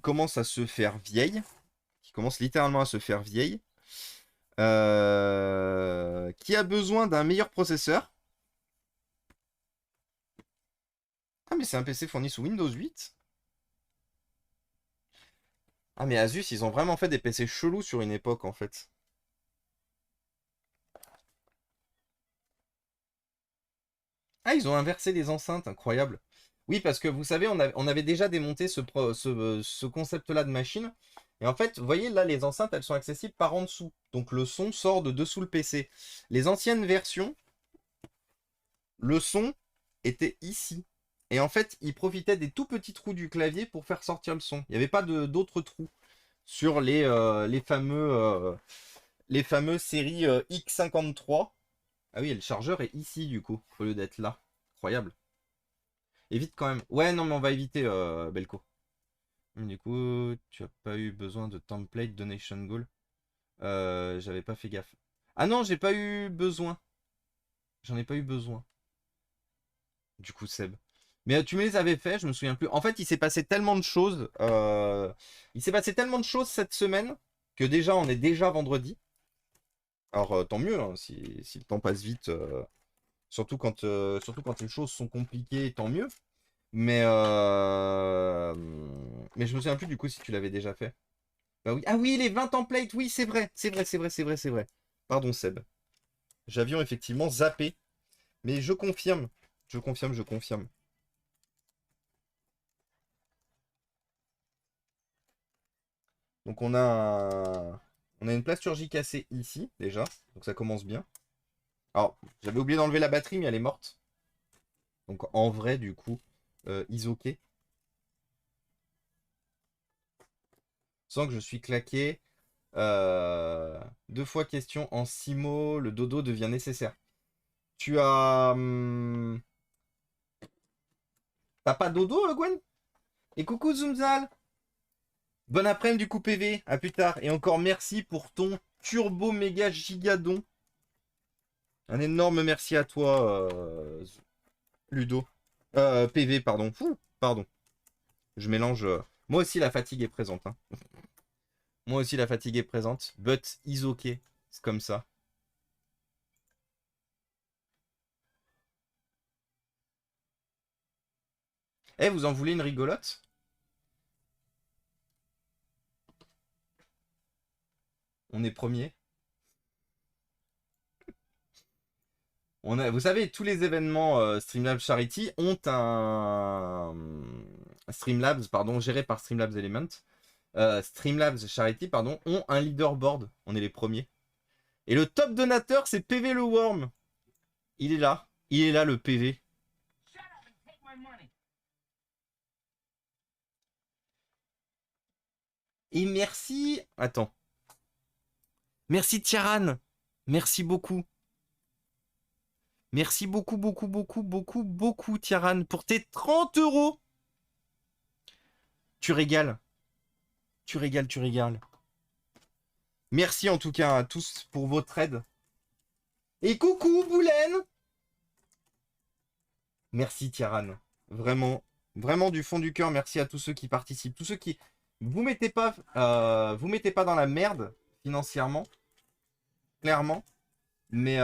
commence à se faire vieille, qui commence littéralement à se faire vieille, qui a besoin d'un meilleur processeur. Ah, mais c'est un PC fourni sous Windows 8. Ah, mais Asus, ils ont vraiment fait des PC chelous sur une époque, en fait. Ah, ils ont inversé les enceintes, incroyable. Oui, parce que vous savez, on avait déjà démonté ce concept-là de machine. Et en fait, vous voyez, là, les enceintes, elles sont accessibles par en dessous. Donc le son sort de dessous le PC. Les anciennes versions, le son était ici. Et en fait, ils profitaient des tout petits trous du clavier pour faire sortir le son. Il n'y avait pas d'autres trous sur les fameux séries X53. Ah oui, et le chargeur est ici, du coup, au lieu d'être là. Incroyable. Évite quand même. Ouais, non, mais on va éviter, Belko. Du coup, tu as pas eu besoin de template donation goal. J'avais pas fait gaffe. Ah non, j'ai pas eu besoin. J'en ai pas eu besoin. Du coup, Seb. Mais tu me les avais fait, je me souviens plus. En fait, il s'est passé tellement de choses. Il s'est passé tellement de choses cette semaine que déjà, on est déjà vendredi. Alors, tant mieux, hein, si le temps passe vite. Surtout quand les choses sont compliquées, tant mieux. Mais, euh, mais je me souviens plus du coup si tu l'avais déjà fait. Bah oui. Ah oui, les 20 templates, oui, c'est vrai. C'est vrai, c'est vrai, c'est vrai, c'est vrai. Pardon, Seb. J'avions effectivement zappé. Mais je confirme. Je confirme, je confirme. Donc on a une plasturgie cassée ici, déjà. Donc ça commence bien. Alors, j'avais oublié d'enlever la batterie, mais elle est morte. Donc en vrai, du coup, isoké. Sans que je suis claqué. Deux fois question en 6 mots, le dodo devient nécessaire. Tu as... T'as pas dodo, Gwen? Et coucou, Zoomzal! Bon après-midi du coup PV, à plus tard. Et encore merci pour ton turbo méga gigadon. Un énorme merci à toi, Ludo. PV, pardon. Pardon. Je mélange. Moi aussi, la fatigue est présente, hein. Moi aussi, la fatigue est présente. But is okay. C'est comme ça. Eh, vous en voulez une rigolote? On est premier. Vous savez, tous les événements Streamlabs Charity ont un Streamlabs, pardon, géré par Streamlabs Element. Streamlabs Charity, pardon, ont un leaderboard. On est les premiers. Et le top donateur, c'est PV le Worm. Il est là. Il est là, le PV. Et merci. Attends. Merci Tiaran. Merci beaucoup. Merci beaucoup, beaucoup, beaucoup, beaucoup, beaucoup, Tiaran, pour tes 30 euros. Tu régales. Tu régales, tu régales. Merci en tout cas à tous pour votre aide. Et coucou, Boulen. Merci, Tiaran. Vraiment, vraiment du fond du cœur, merci à tous ceux qui participent. Tous ceux qui... Vous mettez pas dans la merde financièrement, clairement. Mais...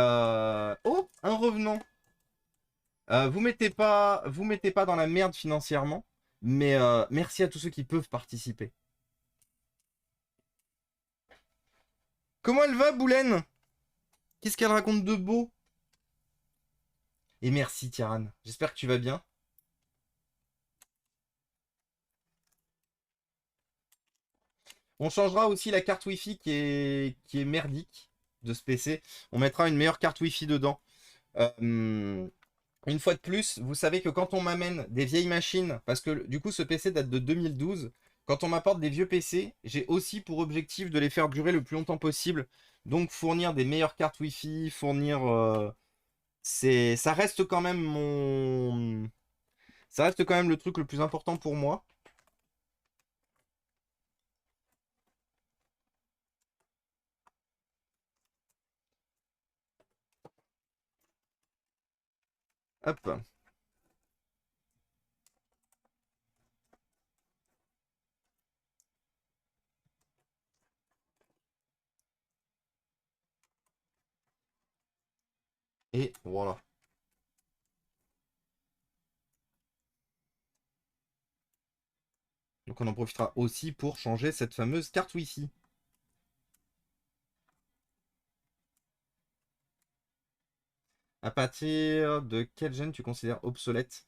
Oh, un revenant. Vous mettez pas dans la merde financièrement. Mais merci à tous ceux qui peuvent participer. Comment elle va, Boulen? Qu'est-ce qu'elle raconte de beau? Et merci, Tiaran. J'espère que tu vas bien. On changera aussi la carte Wi-Fi qui est merdique de ce PC. On mettra une meilleure carte Wi-Fi dedans. Euh, une fois de plus, vous savez que quand on m'amène des vieilles machines, parce que du coup ce PC date de 2012, quand on m'apporte des vieux PC, j'ai aussi pour objectif de les faire durer le plus longtemps possible. Donc fournir des meilleures cartes Wi-Fi, ça reste quand même ça reste quand même le truc le plus important pour moi. Hop. Et voilà. Donc on en profitera aussi pour changer cette fameuse carte Wi-Fi. À partir de quel gène tu considères obsolète?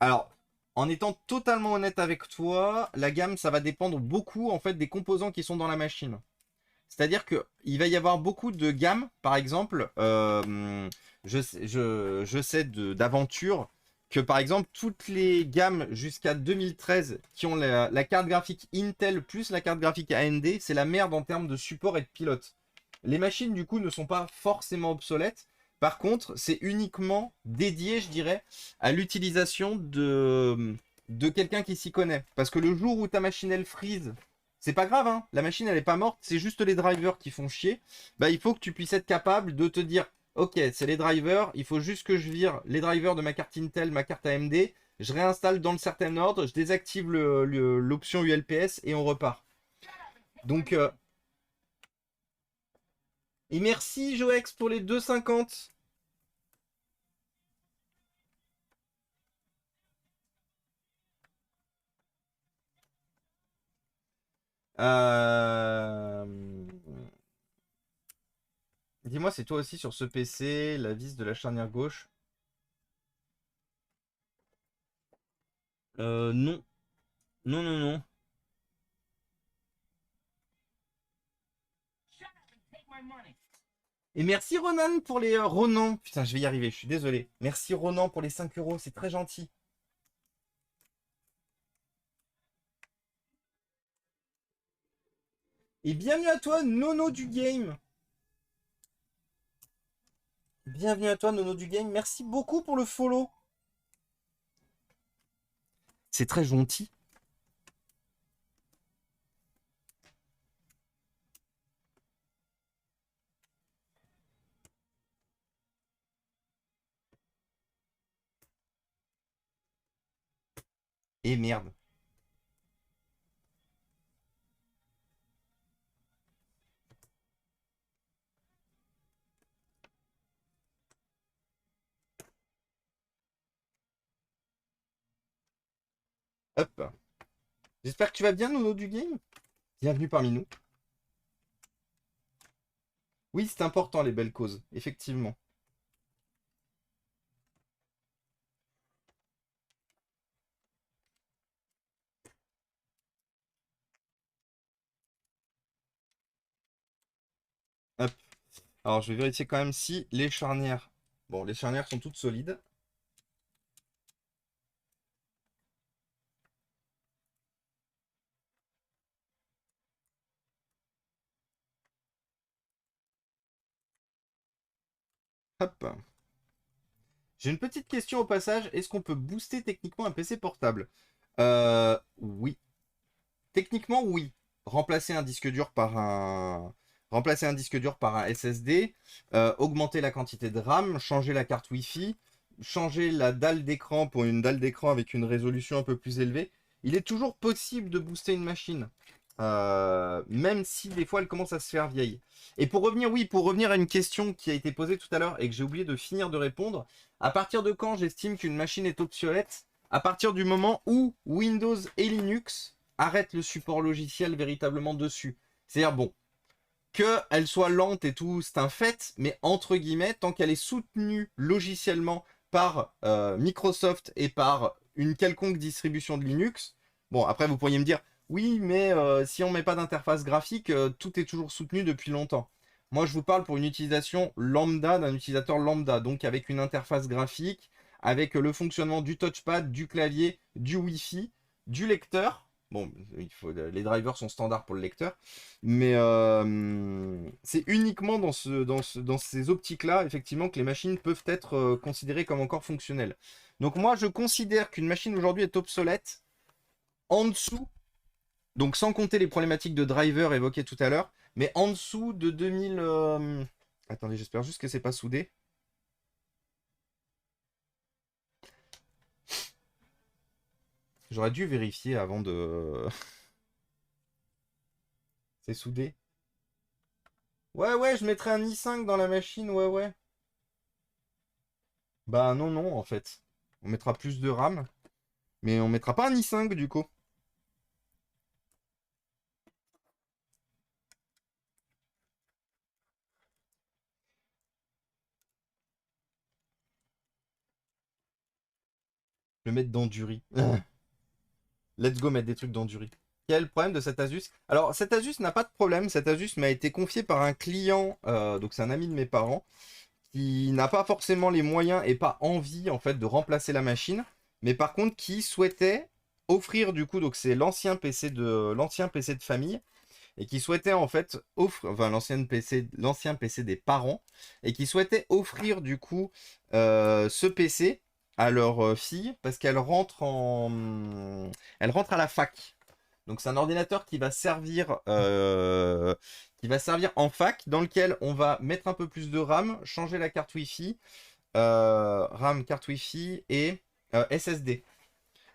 Alors, en étant totalement honnête avec toi, la gamme, ça va dépendre beaucoup en fait des composants qui sont dans la machine. C'est-à-dire qu'il va y avoir beaucoup de gammes, par exemple, je sais d'aventure que par exemple toutes les gammes jusqu'à 2013 qui ont la carte graphique Intel plus la carte graphique AMD, c'est la merde en termes de support et de pilote. Les machines du coup ne sont pas forcément obsolètes. Par contre, c'est uniquement dédié, je dirais, à l'utilisation de quelqu'un qui s'y connaît. Parce que le jour où ta machine elle freeze, c'est pas grave, hein. La machine elle est pas morte, c'est juste les drivers qui font chier. Bah, il faut que tu puisses être capable de te dire, ok, c'est les drivers, il faut juste que je vire les drivers de ma carte Intel, ma carte AMD, je réinstalle dans le certain ordre, je désactive l'option ULPS et on repart. Donc, et merci Joex pour les 2,50. Euh... Dis-moi, c'est toi aussi sur ce PC, la vis de la charnière gauche? Non. Non, non, non. Et merci Ronan pour les... Ronan, putain, je vais y arriver, je suis désolé. Merci Ronan pour les 5 euros, c'est très gentil. Et bienvenue à toi, Nono du Game. Bienvenue à toi, Nono du Game. Merci beaucoup pour le follow. C'est très gentil. Et merde. Hop. J'espère que tu vas bien, Nono du Game. Bienvenue parmi nous. Oui, c'est important les belles causes, effectivement. Hop. Alors, je vais vérifier quand même si les charnières... Bon, les charnières sont toutes solides. Hop. J'ai une petite question au passage. Est-ce qu'on peut booster techniquement un PC portable? Oui. Techniquement, oui. Remplacer un disque dur par un... Remplacer un disque dur par un SSD, augmenter la quantité de RAM, changer la carte Wi-Fi, changer la dalle d'écran pour une dalle d'écran avec une résolution un peu plus élevée. Il est toujours possible de booster une machine. Même si des fois elle commence à se faire vieille. Et pour revenir, oui, pour revenir à une question qui a été posée tout à l'heure et que j'ai oublié de finir de répondre, à partir de quand j'estime qu'une machine est obsolète? À partir du moment où Windows et Linux arrêtent le support logiciel véritablement dessus. C'est-à-dire, bon, qu'elle soit lente et tout, c'est un fait, mais entre guillemets, tant qu'elle est soutenue logiciellement par Microsoft et par une quelconque distribution de Linux, bon, après vous pourriez me dire, oui, mais si on met pas d'interface graphique, tout est toujours soutenu depuis longtemps. Moi, je vous parle pour une utilisation lambda d'un utilisateur lambda, donc avec une interface graphique, avec le fonctionnement du touchpad, du clavier, du Wi-Fi, du lecteur. Bon, les drivers sont standards pour le lecteur, mais c'est uniquement dans ces optiques-là, effectivement, que les machines peuvent être considérées comme encore fonctionnelles. Donc moi, je considère qu'une machine aujourd'hui est obsolète en dessous, donc sans compter les problématiques de driver évoquées tout à l'heure, mais en dessous de 2000... Attendez, j'espère juste que c'est pas soudé. J'aurais dû vérifier avant de... C'est soudé? Ouais, ouais, je mettrai un i5 dans la machine, ouais, ouais. Bah non, non, en fait. On mettra plus de RAM, mais on mettra pas un i5 du coup. Je vais mettre dans du riz. Let's go mettre des trucs dans du riz. Quel est le problème de cet Asus? Alors, cet Asus n'a pas de problème. Cet Asus m'a été confié par un client, donc c'est un ami de mes parents, qui n'a pas forcément les moyens et pas envie en fait de remplacer la machine, mais par contre qui souhaitait offrir du coup, donc c'est l'ancien PC de famille, et qui souhaitait en fait offrir, enfin l'ancien PC des parents, et qui souhaitait offrir du coup ce PC à leur fille parce elle rentre à la fac. Donc c'est un ordinateur qui va servir en fac, dans lequel on va mettre un peu plus de RAM, changer la carte Wi-Fi, RAM, carte Wi-Fi et SSD.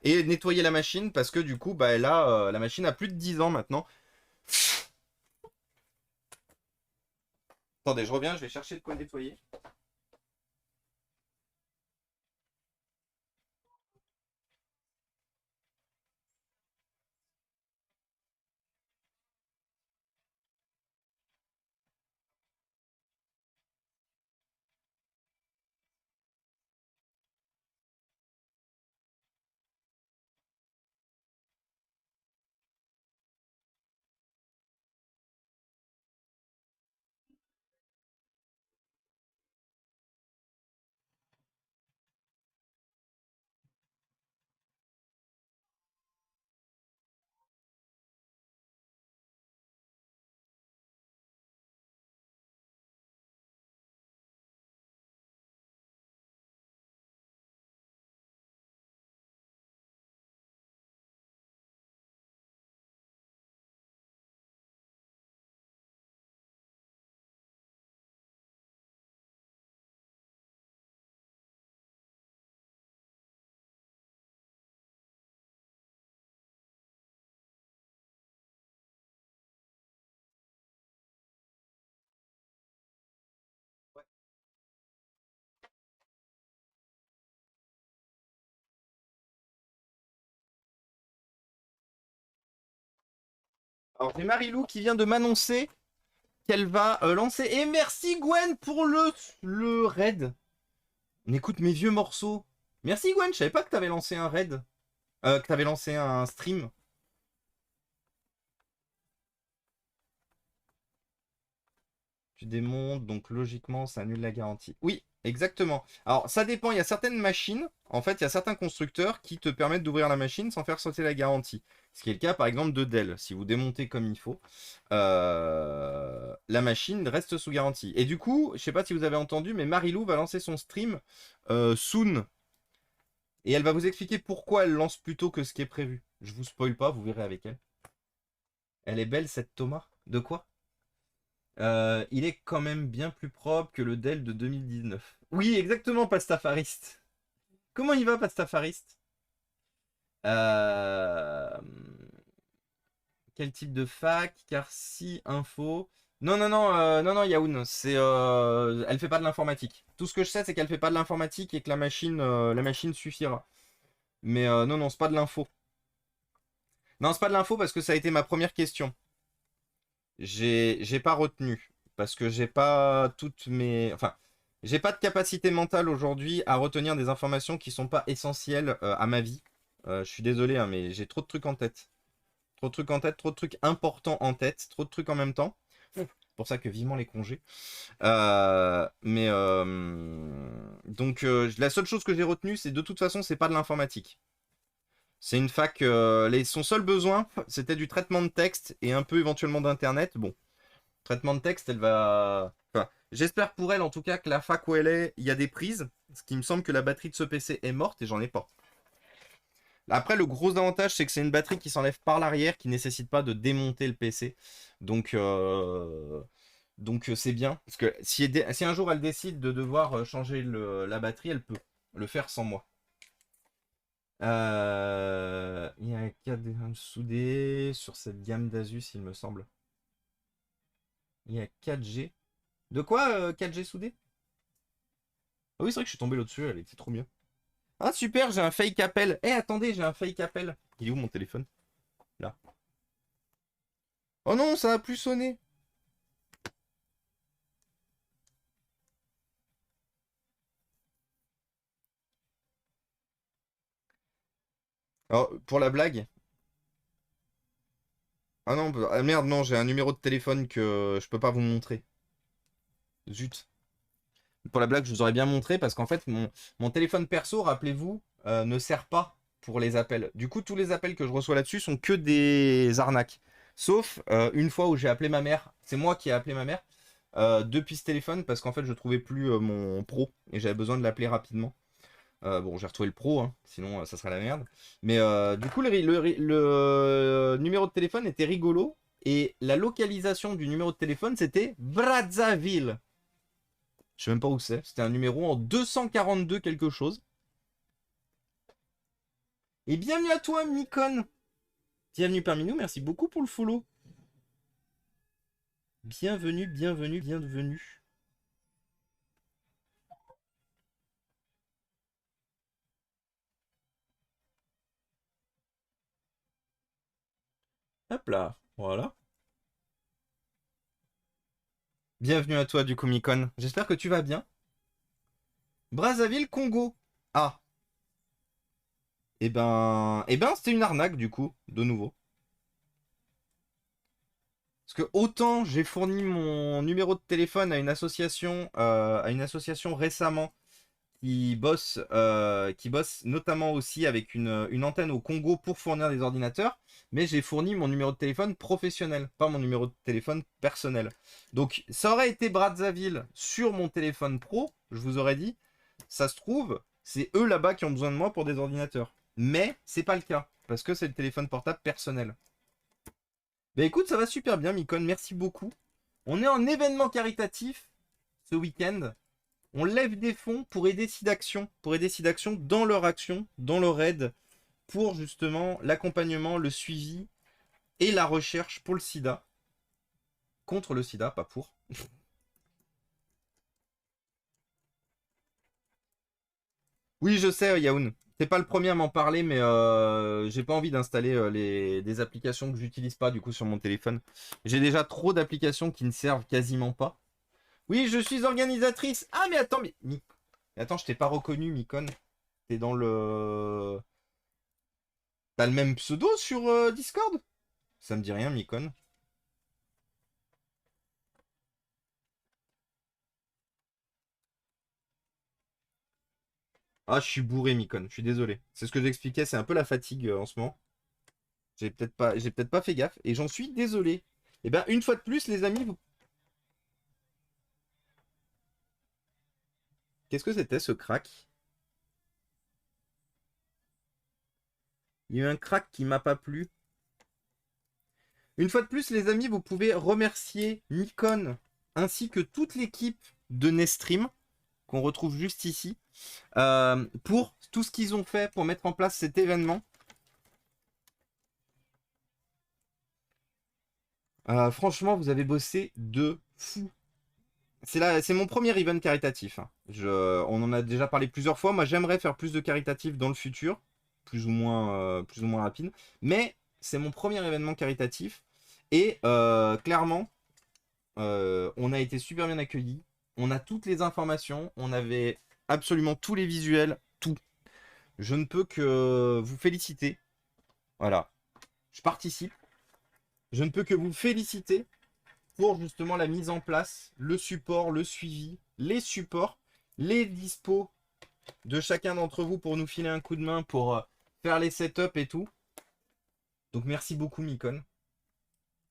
Et nettoyer la machine parce que du coup, bah, la machine a plus de 10 ans maintenant. Attendez, je reviens, je vais chercher de quoi nettoyer. Alors j'ai Marilou qui vient de m'annoncer qu'elle va lancer. Et merci Gwen pour le raid. On écoute mes vieux morceaux. Merci Gwen, je savais pas que t'avais lancé un raid. Que t'avais lancé un stream. Tu démontes, donc logiquement, ça annule la garantie. Oui, exactement. Alors, ça dépend. Il y a certaines machines, en fait, il y a certains constructeurs qui te permettent d'ouvrir la machine sans faire sauter la garantie. Ce qui est le cas, par exemple, de Dell. Si vous démontez comme il faut, la machine reste sous garantie. Et du coup, je sais pas si vous avez entendu, mais Marilou va lancer son stream soon. Et elle va vous expliquer pourquoi elle lance plus tôt que ce qui est prévu. Je vous spoil pas, vous verrez avec elle. Elle est belle, cette Thomas. De quoi? Il est quand même bien plus propre que le Dell de 2019. Oui, exactement, Pastafariste. Comment il va, Pastafariste? euh... Quel type de fac? Car si info. Non, non, non, non, non, Yaoun, elle fait pas de l'informatique. Tout ce que je sais, c'est qu'elle fait pas de l'informatique et que la machine suffira. Mais non, non, c'est pas de l'info. Non, c'est pas de l'info parce que ça a été ma première question. J'ai pas retenu parce que j'ai pas toutes mes, enfin, j'ai pas de capacité mentale aujourd'hui à retenir des informations qui sont pas essentielles à ma vie. Je suis désolé, hein, mais j'ai trop de trucs en tête, trop de trucs en tête, trop de trucs importants en tête, trop de trucs en même temps. C'est pour ça que vivement les congés. Donc la seule chose que j'ai retenue, c'est de toute façon, c'est pas de l'informatique. C'est une fac. Son seul besoin, c'était du traitement de texte et un peu éventuellement d'internet. Bon, traitement de texte, elle va. Enfin, j'espère pour elle en tout cas que la fac où elle est, il y a des prises. Ce qui me semble que la batterie de ce PC est morte et j'en ai pas. Après, le gros avantage, c'est que c'est une batterie qui s'enlève par l'arrière, qui nécessite pas de démonter le PC. Donc, c'est bien. Parce que si un jour elle décide de devoir changer la batterie, elle peut le faire sans moi. Il y a un cadre soudé sur cette gamme d'Asus, il me semble. Il y a 4G. De quoi 4G soudé? Ah oui, c'est vrai que je suis tombé là-dessus, elle était trop bien. Ah super, j'ai un fake appel. Eh, attendez, j'ai un fake appel. Il est où mon téléphone? Là. Oh non, ça a plus sonné. Alors, pour la blague. Ah non, ah merde, non, j'ai un numéro de téléphone que je peux pas vous montrer. Zut. Pour la blague, je vous aurais bien montré parce qu'en fait, mon téléphone perso, rappelez-vous, ne sert pas pour les appels. Du coup, tous les appels que je reçois là-dessus sont que des arnaques. Sauf une fois où j'ai appelé ma mère. C'est moi qui ai appelé ma mère depuis ce téléphone parce qu'en fait, je trouvais plus mon pro et j'avais besoin de l'appeler rapidement. Bon, j'ai retrouvé le pro, hein, sinon ça serait la merde. Mais du coup, le numéro de téléphone était rigolo et la localisation du numéro de téléphone, c'était Brazzaville. Je sais même pas où c'est. C'était un numéro en 242 quelque chose. Et bienvenue à toi, Micon. Bienvenue parmi nous. Merci beaucoup pour le follow. Bienvenue, bienvenue, bienvenue. Hop là. Voilà. Bienvenue à toi, du coup, Micon. J'espère que tu vas bien. Brazzaville, Congo. Ah. C'était une arnaque, du coup, de nouveau. Parce que autant j'ai fourni mon numéro de téléphone à une association récemment qui bosse notamment aussi avec une antenne au Congo pour fournir des ordinateurs, mais j'ai fourni mon numéro de téléphone professionnel, pas mon numéro de téléphone personnel. Donc ça aurait été Brazzaville sur mon téléphone pro, je vous aurais dit, ça se trouve, c'est eux là-bas qui ont besoin de moi pour des ordinateurs. Mais c'est pas le cas, parce que c'est le téléphone portable personnel. Bah écoute, ça va super bien, Micon, merci beaucoup. On est en événement caritatif ce week-end. On lève des fonds pour aider SIDAction dans leur action, dans leur aide, pour justement l'accompagnement, le suivi et la recherche pour le sida. Contre le sida, pas pour. Oui, je sais, Yaoun. T'es pas le premier à m'en parler, mais j'ai pas envie d'installer des applications que j'utilise pas du coup sur mon téléphone. J'ai déjà trop d'applications qui ne servent quasiment pas. Oui, je suis organisatrice. Ah, mais attends, attends, je t'ai pas reconnu, Micon. T'es dans le. T'as le même pseudo sur Discord? Ça me dit rien, Micon. Ah, je suis bourré, Micon. Je suis désolé. C'est ce que j'expliquais, c'est un peu la fatigue en ce moment. J'ai peut-être pas fait gaffe et j'en suis désolé. Et ben, une fois de plus, les amis, qu'est-ce que c'était ce crack? Il y a eu un crack qui m'a pas plu. Une fois de plus, les amis, vous pouvez remercier Micon ainsi que toute l'équipe de Nestream qu'on retrouve juste ici pour tout ce qu'ils ont fait pour mettre en place cet événement. Franchement, vous avez bossé de fou. C'est mon premier event caritatif, hein. On en a déjà parlé plusieurs fois. Moi, j'aimerais faire plus de caritatifs dans le futur, plus ou moins rapide. Mais c'est mon premier événement caritatif. Et clairement, on a été super bien accueillis. On a toutes les informations. On avait absolument tous les visuels, tout. Je ne peux que vous féliciter. Voilà. Je participe. Je ne peux que vous féliciter pour justement la mise en place, le support, le suivi, les supports, les dispos de chacun d'entre vous pour nous filer un coup de main pour faire les setups et tout. Donc merci beaucoup, Micon.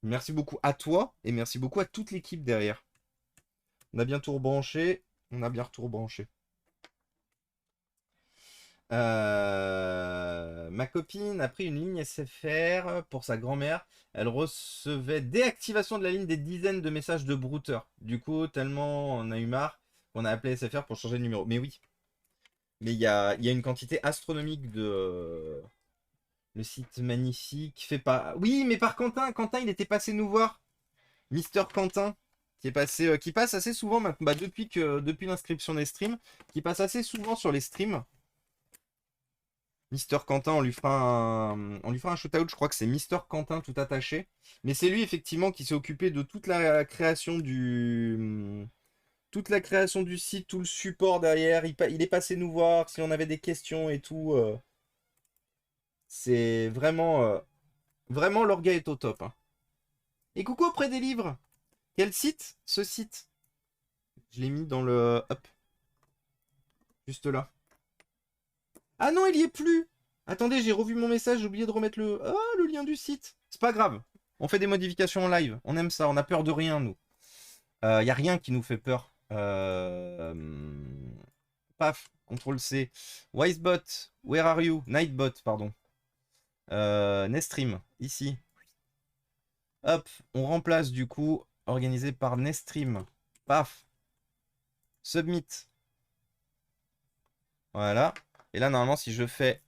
Merci beaucoup à toi et merci beaucoup à toute l'équipe derrière. On a bien tout rebranché. On a bien tout rebranché. Ma copine a pris une ligne SFR pour sa grand-mère. Elle recevait déactivation de la ligne des dizaines de messages de brouteurs. Du coup, tellement on a eu marre qu'on a appelé SFR pour changer de numéro. Mais oui. Mais il y a une quantité astronomique de. Le site magnifique fait pas. Oui, mais par Quentin. Quentin, il était passé nous voir. Mister Quentin, qui passe assez souvent maintenant, bah, depuis l'inscription des streams, qui passe assez souvent sur les streams. Mister Quentin, on lui fera un shootout, je crois que c'est Mister Quentin tout attaché. Mais c'est lui effectivement qui s'est occupé de toute la création du site, tout le support derrière. Il est passé nous voir si on avait des questions et tout. C'est vraiment l'orga est au top, hein. Et coucou auprès des livres. Quel site? Ce site. Je l'ai mis dans le... Hop. Juste là. Ah non, il y est plus. Attendez, j'ai revu mon message, j'ai oublié de remettre le lien du site. C'est pas grave. On fait des modifications en live. On aime ça, on a peur de rien, nous. Y a rien qui nous fait peur. Paf, CTRL-C. Wisebot, where are you? Nightbot, pardon. Nestream, ici. Hop, on remplace du coup, organisé par Nestream. Paf. Submit. Voilà. Et là, normalement, si je fais...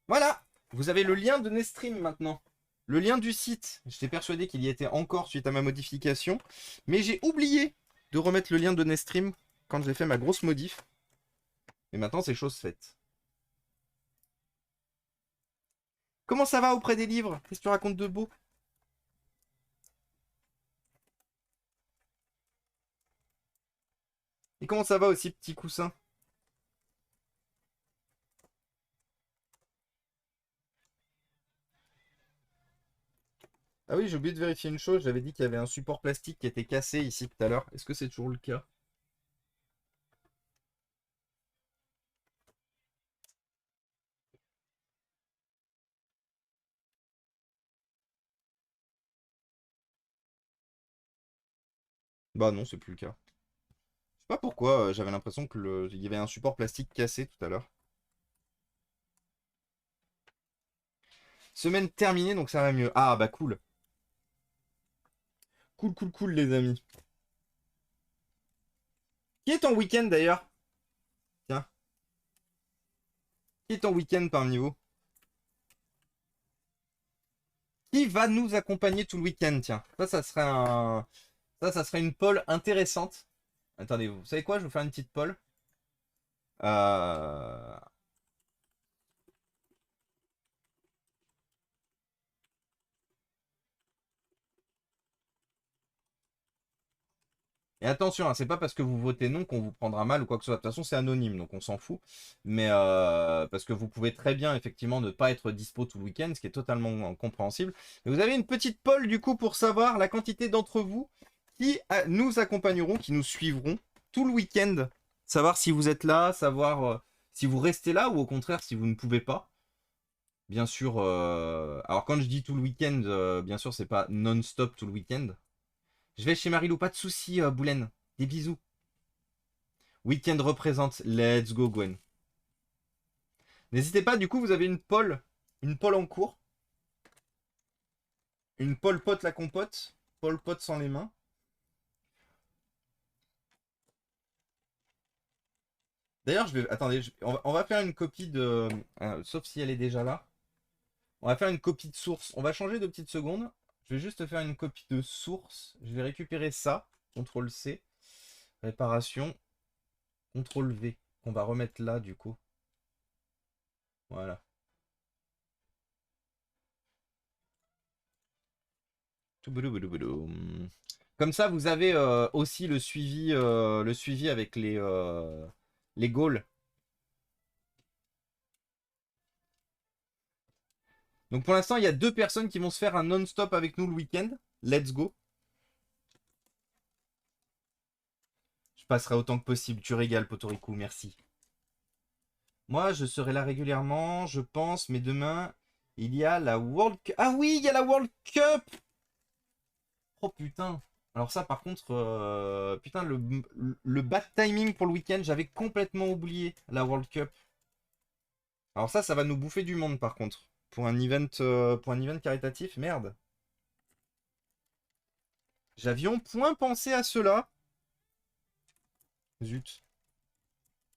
Voilà. Vous avez le lien de Nestream maintenant. Le lien du site. J'étais persuadé qu'il y était encore suite à ma modification. Mais j'ai oublié de remettre le lien de Nestream quand j'ai fait ma grosse modif. Et maintenant, c'est chose faite. Comment ça va auprès des livres? Qu'est-ce que tu racontes de beau? Et comment ça va aussi, petit coussin? Ah oui, j'ai oublié de vérifier une chose. J'avais dit qu'il y avait un support plastique qui était cassé ici tout à l'heure. Est-ce que c'est toujours le cas? Bah non, c'est plus le cas. Je sais pas pourquoi, j'avais l'impression il y avait un support plastique cassé tout à l'heure. Semaine terminée, donc ça va mieux. Ah bah cool. Cool, cool, cool les amis. Qui est en week-end d'ailleurs? Tiens. Qui est en week-end parmi vous? Qui va nous accompagner tout le week-end? Tiens. Ça serait ça serait une poll intéressante. Attendez, vous savez quoi? Je vais vous faire une petite poll. Euh... Et attention, hein, c'est pas parce que vous votez non qu'on vous prendra mal ou quoi que ce soit. De toute façon, c'est anonyme, donc on s'en fout. Mais parce que vous pouvez très bien, effectivement, ne pas être dispo tout le week-end, ce qui est totalement compréhensible. Et vous avez une petite poll, du coup, pour savoir la quantité d'entre vous qui nous accompagneront, qui nous suivront tout le week-end. Savoir si vous êtes là, savoir si vous restez là ou au contraire si vous ne pouvez pas. Bien sûr, alors quand je dis tout le week-end, bien sûr, c'est pas non-stop tout le week-end. Je vais chez Marilou, pas de soucis, Boulaine. Des bisous. Weekend représente. Let's go, Gwen. N'hésitez pas, du coup, vous avez une poll en cours. Une poll pote la compote. Poll pote sans les mains. D'ailleurs, attendez, on va faire une copie de. Sauf si elle est déjà là. On va faire une copie de source. On va changer de petites secondes. Je vais juste faire une copie de source. Je vais récupérer ça. CTRL C. Réparation. CTRL V. On va remettre là, du coup. Voilà. Comme ça, vous avez aussi le suivi avec les goals. Donc pour l'instant, il y a 2 personnes qui vont se faire un non-stop avec nous le week-end. Let's go. Je passerai autant que possible. Tu régales, Potorico, merci. Moi, je serai là régulièrement, je pense, mais demain, il y a la World Cup. Ah oui, il y a la World Cup. Oh putain. Alors ça, par contre, putain, le bad timing pour le week-end, j'avais complètement oublié la World Cup. Alors ça va nous bouffer du monde, par contre. Pour un event caritatif, merde. J'avions point pensé à cela. Zut.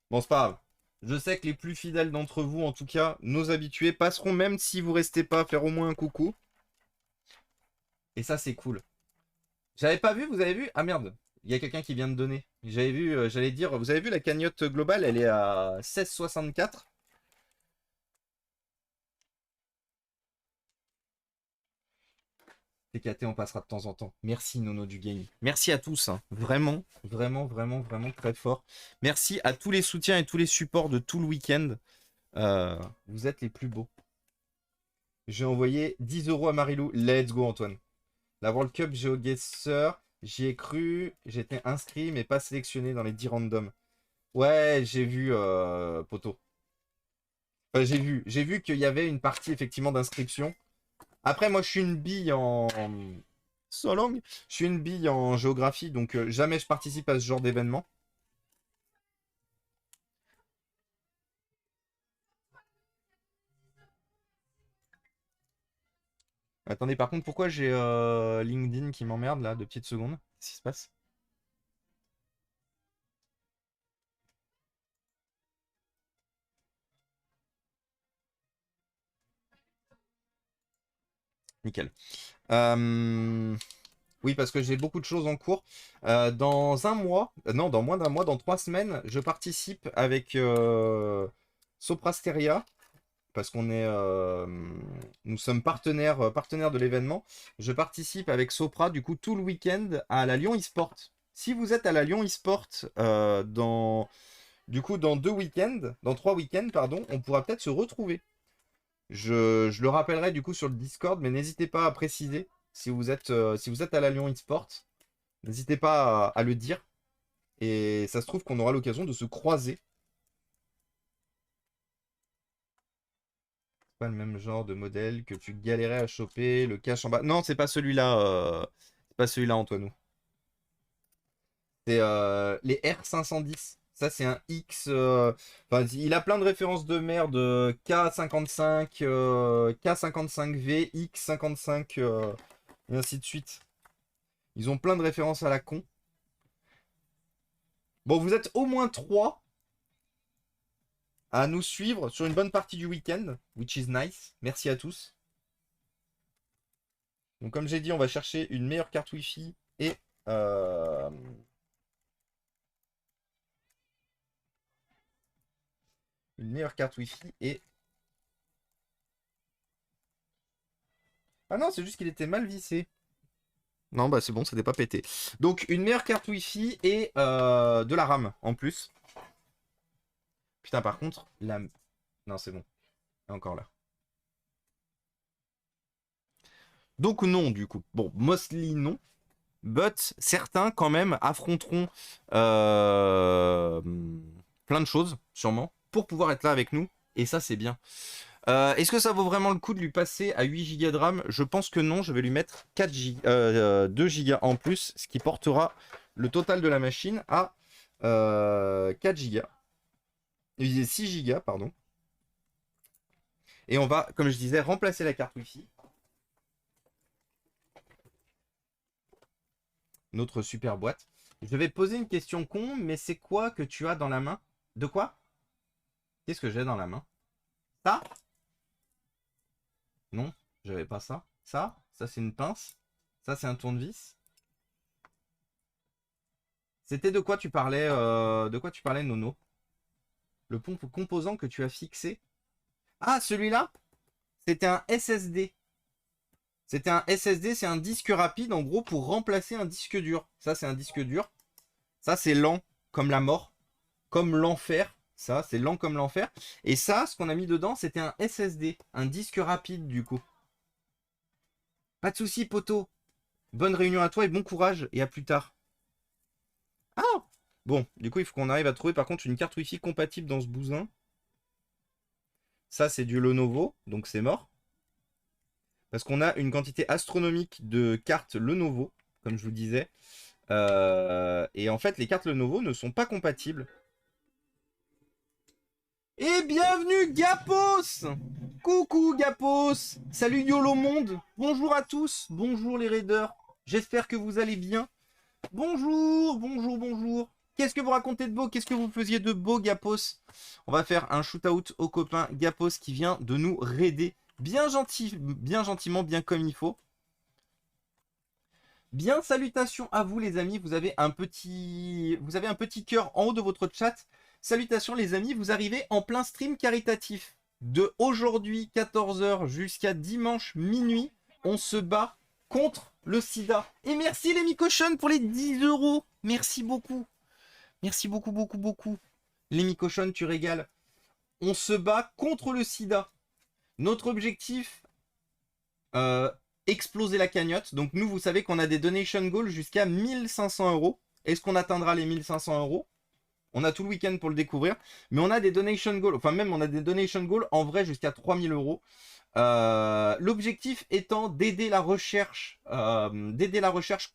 Bon, c'est pas grave. Je sais que les plus fidèles d'entre vous, en tout cas, nos habitués, passeront même si vous restez pas, faire au moins un coucou. Et ça, c'est cool. J'avais pas vu, vous avez vu? Ah merde, il y a quelqu'un qui vient de donner. J'avais vu, j'allais dire, vous avez vu la cagnotte globale, elle est à 16,64. TKT, on passera de temps en temps. Merci Nono du game. Merci à tous, hein. Vraiment, vraiment, vraiment, vraiment très fort. Merci à tous les soutiens et tous les supports de tout le week-end. Vous êtes les plus beaux. J'ai envoyé 10 euros à Marilou. Let's go Antoine. La World Cup GeoGuessr, j'y ai cru. J'étais inscrit mais pas sélectionné dans les 10 randoms. Ouais, j'ai vu, poto. Enfin, j'ai vu qu'il y avait une partie effectivement d'inscription. Après, moi, je suis une bille en... So long. Je suis une bille en géographie, donc jamais je participe à ce genre d'événement. Attendez, par contre, pourquoi j'ai LinkedIn qui m'emmerde là, 2 petites secondes? Qu'est-ce qui se passe? Nickel. Oui, parce que j'ai beaucoup de choses en cours. Dans un mois, non, dans moins d'un mois, dans 3 semaines, je participe avec Soprasteria, parce qu'on est, nous sommes partenaires de l'événement. Je participe avec Sopra, du coup, tout le week-end à la Lyon eSport. Si vous êtes à la Lyon eSport du coup, dans 2 week-ends, dans 3 week-ends, pardon, on pourra peut-être se retrouver. Je le rappellerai du coup sur le Discord, mais n'hésitez pas à préciser si vous êtes à la Lyon eSport. N'hésitez pas à le dire. Et ça se trouve qu'on aura l'occasion de se croiser. C'est pas le même genre de modèle que tu galérais à choper, le cache en bas. Non, c'est pas celui-là. C'est pas celui-là, Antoinou. C'est les R510. Ça, c'est un X. Enfin, il a plein de références de merde. K55, K55V, X55, et ainsi de suite. Ils ont plein de références à la con. Bon, vous êtes au moins 3 à nous suivre sur une bonne partie du week-end, which is nice. Merci à tous. Donc, comme j'ai dit, on va chercher une meilleure carte Wi-Fi et une meilleure carte Wi-Fi et... Ah non, c'est juste qu'il était mal vissé. Non, bah c'est bon, ça n'est pas pété. Donc, une meilleure carte Wi-Fi et de la RAM en plus. Putain, par contre, la... Non, c'est bon. Elle est encore là. Donc non, du coup. Bon, mostly non. But certains, quand même, affronteront euh, plein de choses, sûrement, pour pouvoir être là avec nous. Et ça, c'est bien. Est-ce que ça vaut vraiment le coup de lui passer à 8 Go de RAM? Je pense que non. Je vais lui mettre 2 Go en plus, ce qui portera le total de la machine à 4 Go. 6 Go, pardon. Et on va, comme je disais, remplacer la carte Wi-Fi. Notre super boîte. Je vais poser une question con, mais c'est quoi que tu as dans la main? De quoi? Qu'est-ce que j'ai dans la main? Ça? Non, j'avais pas ça. Ça c'est une pince. Ça c'est un tournevis. C'était de quoi tu parlais, Nono? Le composant que tu as fixé. Ah, celui-là? C'était un SSD. C'était un SSD, c'est un disque rapide en gros pour remplacer un disque dur. Ça c'est un disque dur. Ça c'est lent comme la mort, comme l'enfer. Ça c'est lent comme l'enfer. Et ça, ce qu'on a mis dedans, c'était un SSD, un disque rapide du coup. Pas de souci, poto. Bonne réunion à toi et bon courage et à plus tard. Ah! Bon, du coup, il faut qu'on arrive à trouver par contre une carte Wi-Fi compatible dans ce bousin. Ça, c'est du Lenovo, donc c'est mort. Parce qu'on a une quantité astronomique de cartes Lenovo, comme je vous disais. Et en fait, les cartes Lenovo ne sont pas compatibles. Et bienvenue Gapos! Coucou Gapos! Salut YOLO Monde! Bonjour à tous! Bonjour les raiders! J'espère que vous allez bien. Bonjour, bonjour, bonjour. Qu'est-ce que vous racontez de beau? Qu'est-ce que vous faisiez de beau, Gapos? On va faire un shoot-out au copain Gapos qui vient de nous raider. Bien gentil, bien gentiment, bien comme il faut. Bien, salutations à vous les amis, vous avez un petit cœur en haut de votre chat. Salutations les amis, vous arrivez en plein stream caritatif. De aujourd'hui 14 h jusqu'à dimanche minuit, on se bat contre le sida. Et merci les Micochonnes pour les 10 euros. Merci beaucoup. Merci beaucoup, beaucoup, beaucoup. Les Micochonnes, tu régales. On se bat contre le sida. Notre objectif, exploser la cagnotte. Donc nous, vous savez qu'on a des donation goals jusqu'à 1500 euros. Est-ce qu'on atteindra les 1500 euros? On a tout le week-end pour le découvrir. Mais on a des donation goals, enfin même on a des donation goals en vrai jusqu'à 3000 euros. L'objectif étant d'aider la recherche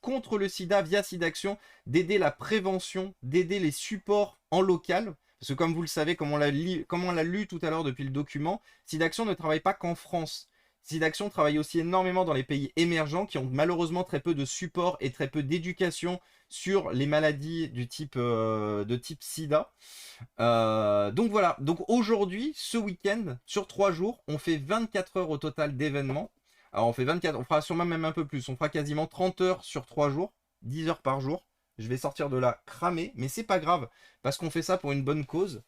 contre le sida via SIDAction, d'aider la prévention, d'aider les supports en local. Parce que comme vous le savez, comme on l'a lu tout à l'heure depuis le document, SIDAction ne travaille pas qu'en France. SIDAction travaille aussi énormément dans les pays émergents qui ont malheureusement très peu de support et très peu d'éducation sur les maladies de type sida. Donc voilà, donc aujourd'hui, ce week-end, sur 3 jours, on fait 24 heures au total d'événements. Alors on fera sûrement même un peu plus, on fera quasiment 30 heures sur 3 jours, 10 heures par jour. Je vais sortir de là cramé, mais c'est pas grave, parce qu'on fait ça pour une bonne cause.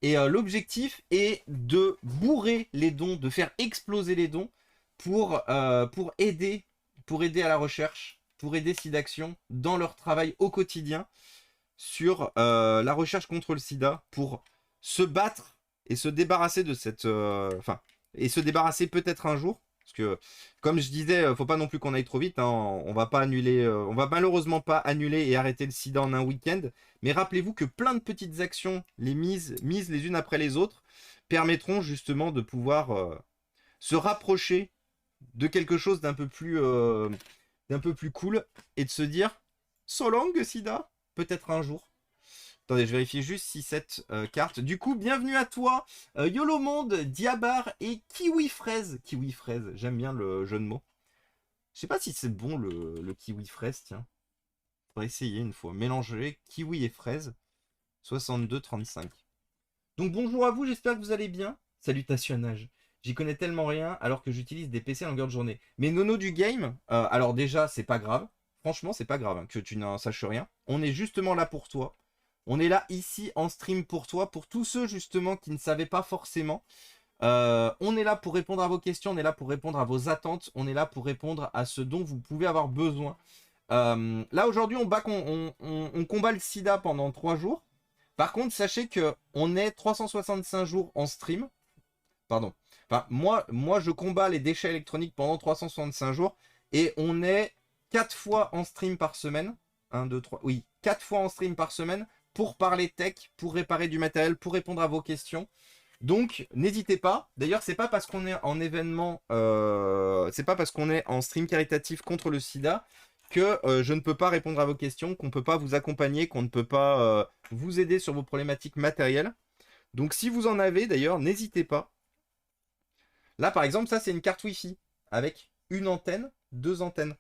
Et l'objectif est de bourrer les dons, de faire exploser les dons pour aider à la recherche, pour aider SIDAction dans leur travail au quotidien sur la recherche contre le sida, pour se battre et se débarrasser de cette... et se débarrasser peut-être un jour. Parce que, comme je disais, faut pas non plus qu'on aille trop vite. Hein, on va pas annuler, on va malheureusement pas annuler et arrêter le sida en un week-end. Mais rappelez-vous que plein de petites actions, les mises les unes après les autres, permettront justement de pouvoir se rapprocher de quelque chose d'un peu plus cool et de se dire, so long sida, peut-être un jour. Attendez, je vérifie juste si cette carte... Du coup, bienvenue à toi, Yolo Monde, Diabar et Kiwi Fraise. Kiwi Fraise, j'aime bien le jeu de mots. Je sais pas si c'est bon le kiwi fraise, tiens. Faudrait essayer une fois. Mélanger kiwi et fraise. 62,35. Donc bonjour à vous, j'espère que vous allez bien. Salutationnage. J'y connais tellement rien alors que j'utilise des PC à longueur de journée. Mais nono du game, alors déjà, c'est pas grave. Franchement, c'est pas grave hein, que tu n'en saches rien. On est justement là pour toi. On est là ici en stream pour toi, pour tous ceux justement qui ne savaient pas forcément. On est là pour répondre à vos questions, on est là pour répondre à vos attentes, on est là pour répondre à ce dont vous pouvez avoir besoin. Là aujourd'hui on combat le sida pendant 3 jours. Par contre sachez que on est 365 jours en stream. Pardon. Enfin moi je combats les déchets électroniques pendant 365 jours. Et on est 4 fois en stream par semaine. 1, 2, 3. Oui, 4 fois en stream par semaine pour parler tech, pour réparer du matériel, pour répondre à vos questions. Donc, n'hésitez pas. D'ailleurs, c'est pas parce qu'on est en événement, c'est pas parce qu'on est en stream caritatif contre le sida que je ne peux pas répondre à vos questions, qu'on ne peut pas vous accompagner, qu'on ne peut pas vous aider sur vos problématiques matérielles. Donc, si vous en avez, d'ailleurs, n'hésitez pas. Là, par exemple, ça, c'est une carte Wi-Fi avec une antenne, 2 antennes.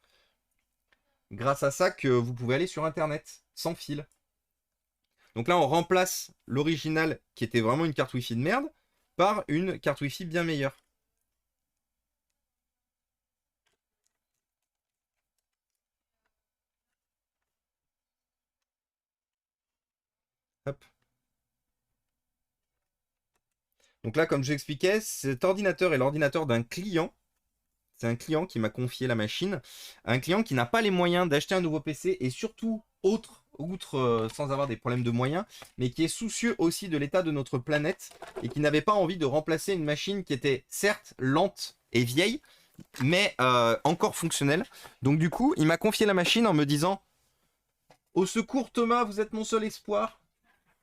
Grâce à ça que vous pouvez aller sur Internet, sans fil. Donc là, on remplace l'original, qui était vraiment une carte Wi-Fi de merde, par une carte Wi-Fi bien meilleure. Hop. Donc là, comme je l'expliquais, cet ordinateur est l'ordinateur d'un client. C'est un client qui m'a confié la machine. Un client qui n'a pas les moyens d'acheter un nouveau PC et surtout, outre sans avoir des problèmes de moyens, mais qui est soucieux aussi de l'état de notre planète et qui n'avait pas envie de remplacer une machine qui était certes lente et vieille, mais encore fonctionnelle. Donc du coup, il m'a confié la machine en me disant « Au secours Thomas, vous êtes mon seul espoir ».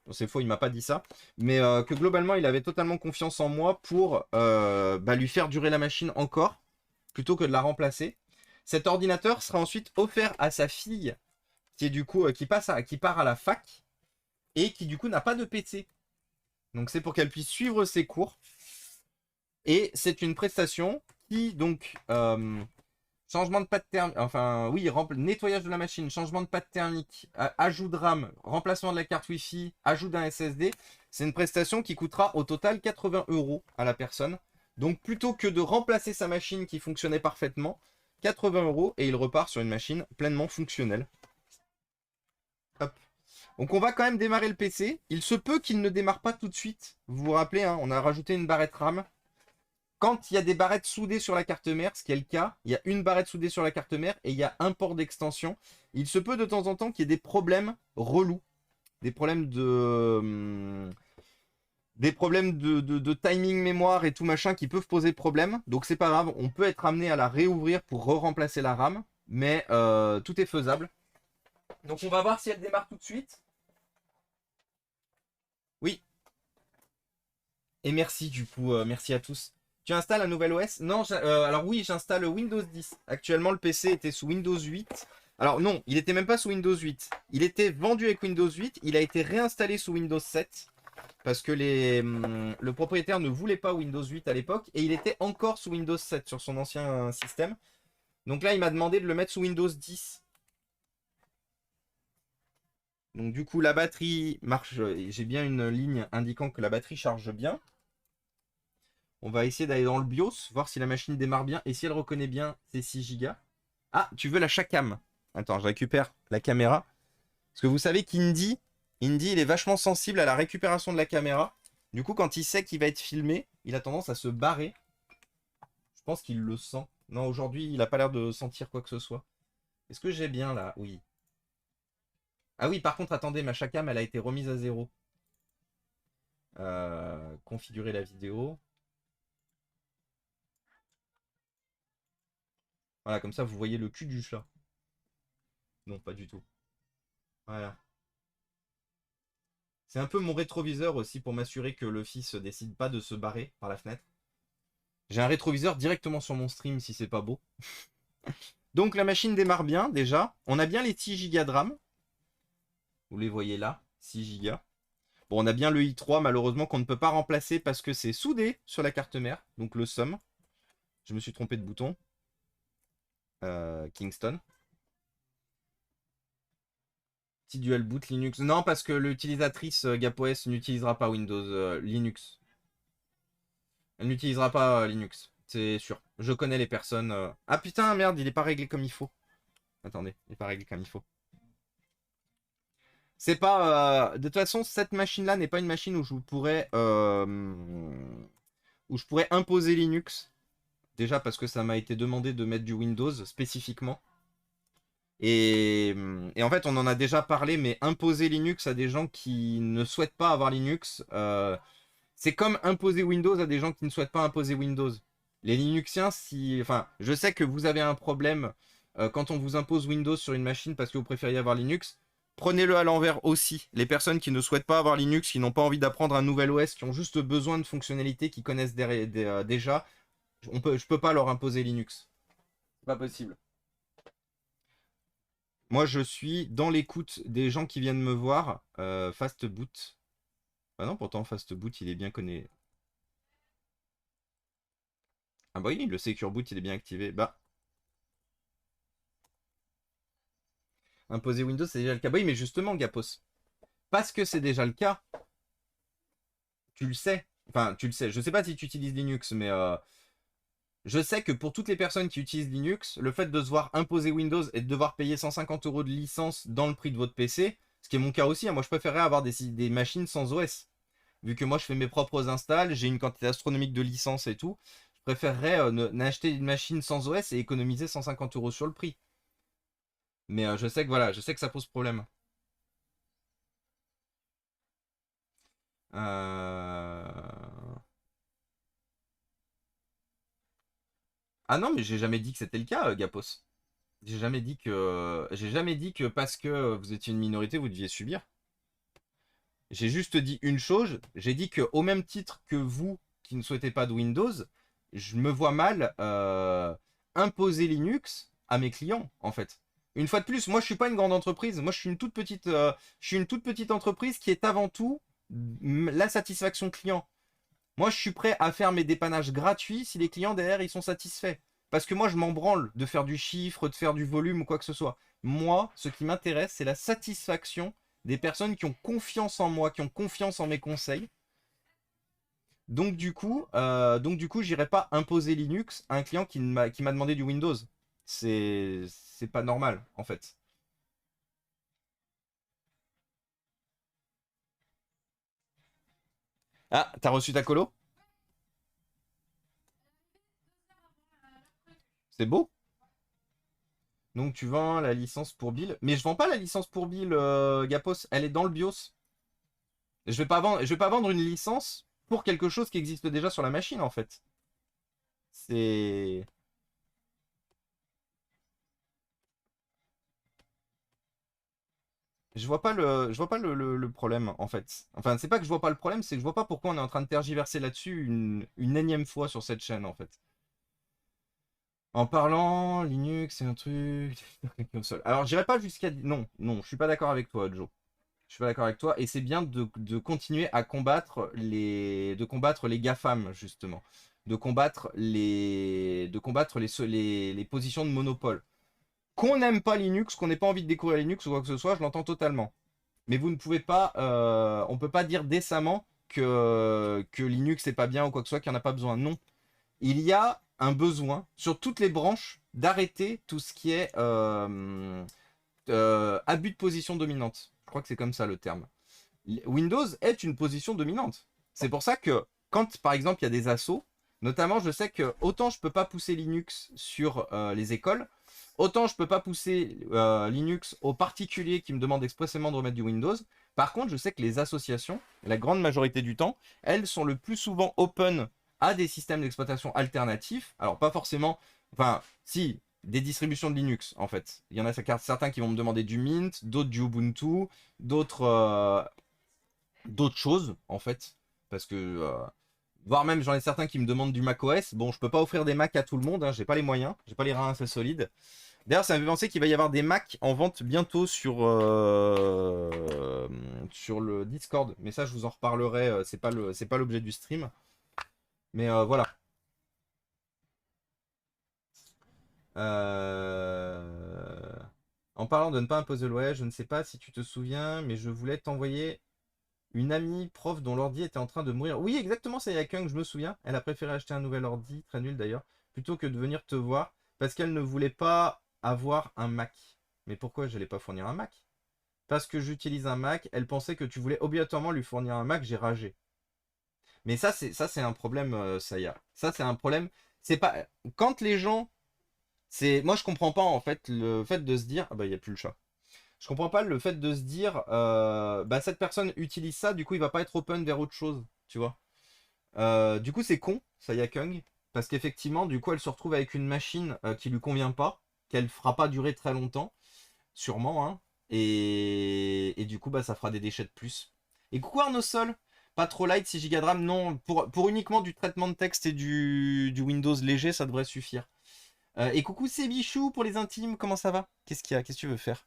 Bon, c'est faux, il m'a pas dit ça, mais que globalement, il avait totalement confiance en moi pour lui faire durer la machine encore, plutôt que de la remplacer. Cet ordinateur sera ensuite offert à sa fille, qui est du coup qui part à la fac, et qui du coup n'a pas de PC. Donc c'est pour qu'elle puisse suivre ses cours. Et c'est une prestation qui donc changement de pâte thermique, enfin oui, nettoyage de la machine, changement de pâte thermique, ajout de RAM, remplacement de la carte Wi-Fi, ajout d'un SSD. C'est une prestation qui coûtera au total 80 € à la personne. Donc plutôt que de remplacer sa machine qui fonctionnait parfaitement, 80 € et il repart sur une machine pleinement fonctionnelle. Hop. Donc on va quand même démarrer le PC. Il se peut qu'il ne démarre pas tout de suite. Vous vous rappelez, hein, on a rajouté une barrette RAM. Quand il y a des barrettes soudées sur la carte mère, ce qui est le cas, il y a une barrette soudée sur la carte mère et il y a un port d'extension. Il se peut de temps en temps qu'il y ait des problèmes relous. Des problèmes de timing mémoire et tout machin qui peuvent poser problème. Donc c'est pas grave, on peut être amené à la réouvrir pour re-remplacer la RAM. Mais tout est faisable. Donc on va voir si elle démarre tout de suite. Oui. Et merci du coup, merci à tous. Tu installes un nouvel OS? Non, alors oui, j'installe Windows 10. Actuellement, le PC était sous Windows 8. Alors non, il était même pas sous Windows 8. Il était vendu avec Windows 8. Il a été réinstallé sous Windows 7. Parce que le propriétaire ne voulait pas Windows 8 à l'époque. Et il était encore sous Windows 7 sur son ancien système. Donc là, il m'a demandé de le mettre sous Windows 10. Donc du coup, la batterie marche. J'ai bien une ligne indiquant que la batterie charge bien. On va essayer d'aller dans le BIOS, voir si la machine démarre bien et si elle reconnaît bien ces 6 Go. Ah, tu veux la Shacam. Attends, je récupère la caméra. Parce que vous savez qu'Indy, il est vachement sensible à la récupération de la caméra. Du coup, quand il sait qu'il va être filmé, il a tendance à se barrer. Je pense qu'il le sent. Non, aujourd'hui, il n'a pas l'air de sentir quoi que ce soit. Est-ce que j'ai bien là? Oui. Ah oui, par contre, attendez, ma Shacam, elle a été remise à 0. Configurer la vidéo. Voilà, comme ça, vous voyez le cul du chat. Non, pas du tout. Voilà. C'est un peu mon rétroviseur aussi pour m'assurer que le fils décide pas de se barrer par la fenêtre. J'ai un rétroviseur directement sur mon stream si c'est pas beau. Donc la machine démarre bien déjà. On a bien les 6 Go de RAM. Vous les voyez là, 6 Go. Bon, on a bien le i3 malheureusement qu'on ne peut pas remplacer parce que c'est soudé sur la carte mère. Donc le somme. Je me suis trompé de bouton. Kingston. Petit dual boot Linux. Non, parce que l'utilisatrice GapOS n'utilisera pas Windows Linux. Elle n'utilisera pas Linux. C'est sûr. Je connais les personnes. Ah putain, merde, il est pas réglé comme il faut. Attendez, il est pas réglé comme il faut. C'est pas. De toute façon, cette machine-là n'est pas une machine où je pourrais imposer Linux. Déjà parce que ça m'a été demandé de mettre du Windows spécifiquement. Et en fait, on en a déjà parlé, mais imposer Linux à des gens qui ne souhaitent pas avoir Linux, c'est comme imposer Windows à des gens qui ne souhaitent pas imposer Windows. Les Linuxiens, enfin, je sais que vous avez un problème quand on vous impose Windows sur une machine parce que vous préfériez avoir Linux. Prenez-le à l'envers aussi. Les personnes qui ne souhaitent pas avoir Linux, qui n'ont pas envie d'apprendre un nouvel OS, qui ont juste besoin de fonctionnalités qu'ils connaissent déjà, je peux pas leur imposer Linux. C'est pas possible. Moi, je suis dans l'écoute des gens qui viennent me voir. Fastboot. Ah non, pourtant, Fastboot, il est bien connu. Ah bah oui, le Secure Boot, il est bien activé. Bah. Imposer Windows, c'est déjà le cas. Bah oui, mais justement, Gapos. Parce que c'est déjà le cas, tu le sais. Enfin, tu le sais. Je sais pas si tu utilises Linux, mais je sais que pour toutes les personnes qui utilisent Linux, le fait de se voir imposer Windows et de devoir payer 150 € de licence dans le prix de votre PC, ce qui est mon cas aussi, hein, moi je préférerais avoir des machines sans OS. Vu que moi je fais mes propres installs, j'ai une quantité astronomique de licences et tout, je préférerais n'acheter une machine sans OS et économiser 150 € sur le prix. Mais je sais que voilà, je sais que ça pose problème. Ah non, mais j'ai jamais dit que c'était le cas, Gapos. J'ai jamais dit que parce que vous étiez une minorité, vous deviez subir. J'ai juste dit une chose, j'ai dit que au même titre que vous qui ne souhaitez pas de Windows, je me vois mal imposer Linux à mes clients en fait. Une fois de plus, moi je suis pas une grande entreprise, moi je suis une toute petite entreprise qui est avant tout la satisfaction client. Moi je suis prêt à faire mes dépannages gratuits si les clients derrière ils sont satisfaits. Parce que moi je m'en branle de faire du chiffre, de faire du volume ou quoi que ce soit. Moi, ce qui m'intéresse, c'est la satisfaction des personnes qui ont confiance en moi, qui ont confiance en mes conseils. Donc du coup, j'irai pas imposer Linux à un client qui m'a demandé du Windows. C'est pas normal, en fait. Ah, t'as reçu ta colo? C'est beau. Donc tu vends la licence pour Bill. Mais je vends pas la licence pour Bill, Gapos. Elle est dans le BIOS. Je vais pas vendre une licence pour quelque chose qui existe déjà sur la machine, en fait. C'est... je vois pas le problème, en fait. Enfin, c'est pas que je vois pas le problème, c'est que je vois pas pourquoi on est en train de tergiverser là-dessus une énième fois sur cette chaîne, en fait. En parlant, Linux, c'est un truc... console. Alors, j'irai pas jusqu'à... Non, non, je suis pas d'accord avec toi, Joe. Je suis pas d'accord avec toi, et c'est bien de continuer à combattre les GAFAM, justement. De combattre les positions de monopole. Qu'on n'aime pas Linux, qu'on n'ait pas envie de découvrir Linux ou quoi que ce soit, je l'entends totalement. Mais vous ne pouvez pas, on peut pas dire décemment que Linux n'est pas bien ou quoi que ce soit, qu'il n'y en a pas besoin. Non. Il y a un besoin sur toutes les branches d'arrêter tout ce qui est abus de position dominante. Je crois que c'est comme ça le terme. Windows est une position dominante. C'est pour ça que quand, par exemple, il y a des assauts, notamment, je sais que autant je peux pas pousser Linux sur les écoles, autant je peux pas pousser Linux aux particuliers qui me demandent expressément de remettre du Windows. Par contre, je sais que les associations, la grande majorité du temps, elles sont le plus souvent open à des systèmes d'exploitation alternatifs. Alors, pas forcément, enfin, si, des distributions de Linux, en fait. Il y en a certains qui vont me demander du Mint, d'autres du Ubuntu, d'autres choses, en fait. Parce que, voire même, j'en ai certains qui me demandent du macOS. Bon, je peux pas offrir des Mac à tout le monde, hein, j'ai pas les moyens, j'ai pas les reins assez solides. D'ailleurs, ça me fait penser qu'il va y avoir des Mac en vente bientôt sur le Discord. Mais ça, je vous en reparlerai, c'est pas l'objet du stream. Mais voilà. Euh, En parlant de ne pas imposer le ouais, je ne sais pas si tu te souviens, mais je voulais t'envoyer une amie prof dont l'ordi était en train de mourir. Oui, exactement, c'est Yakung, je me souviens. Elle a préféré acheter un nouvel ordi, très nul d'ailleurs, plutôt que de venir te voir, parce qu'elle ne voulait pas avoir un Mac. Mais pourquoi je n'allais pas fournir un Mac? Parce que j'utilise un Mac, elle pensait que tu voulais obligatoirement lui fournir un Mac, j'ai ragé. Mais ça c'est un problème, ça y a. Ça c'est un problème. C'est pas quand les gens, c'est moi je comprends pas en fait le fait de se dire ah bah il y a plus le chat. Je comprends pas le fait de se dire, bah cette personne utilise ça, du coup il va pas être open vers autre chose, tu vois. Du coup c'est con, Saya Kung, parce qu'effectivement du coup elle se retrouve avec une machine qui lui convient pas, qu'elle fera pas durer très longtemps, sûrement, hein. Et du coup bah ça fera des déchets de plus. Et coucou Arnaud Sol, pas trop light 6 Go de RAM, non, pour uniquement du traitement de texte et du Windows léger ça devrait suffire. Et coucou c'est Bichou pour les intimes, comment ça va? Qu'est-ce qu'il y a? Qu'est-ce que tu veux faire?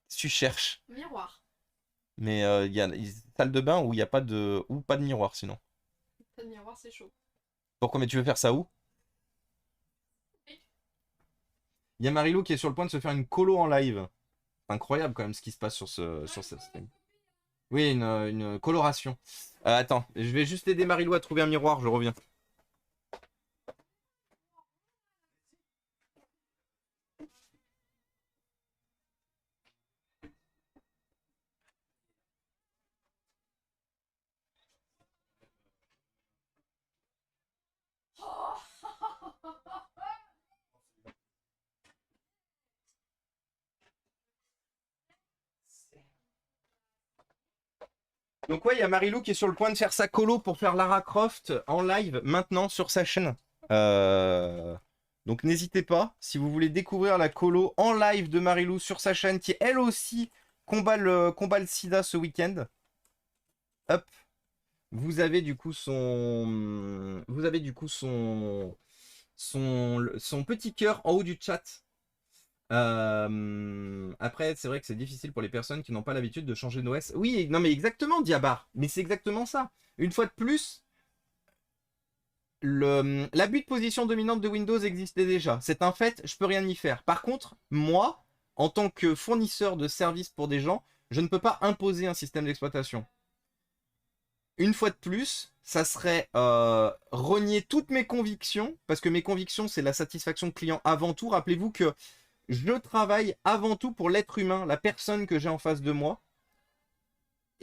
Qu'est-ce que tu cherches? Miroir. Mais il y a une salle de bain où il n'y a pas de... ou pas de miroir sinon. Pas de miroir, c'est chaud. Pourquoi? Mais tu veux faire ça où? Oui. Il y a Marilou qui est sur le point de se faire une colo en live. C'est incroyable quand même ce qui se passe sur cette stream. Oui, une coloration. Attends, je vais juste aider Marilou à trouver un miroir, je reviens. Donc ouais, il y a Marilou qui est sur le point de faire sa colo pour faire Lara Croft en live maintenant sur sa chaîne. Euh, Donc n'hésitez pas, si vous voulez découvrir la colo en live de Marilou sur sa chaîne, qui elle aussi combat le sida ce week-end. Hop, vous avez du coup son petit cœur en haut du chat. Après, c'est vrai que c'est difficile pour les personnes qui n'ont pas l'habitude de changer d'OS. Oui, non mais exactement, Diabar. Mais c'est exactement ça. Une fois de plus, l'abus de position dominante de Windows existait déjà. C'est un fait, je peux rien y faire. Par contre, moi, en tant que fournisseur de services pour des gens, je ne peux pas imposer un système d'exploitation. une fois de plus, ça serait renier toutes mes convictions, parce que mes convictions, c'est la satisfaction client avant tout. Rappelez-vous que je travaille avant tout pour l'être humain, la personne que j'ai en face de moi.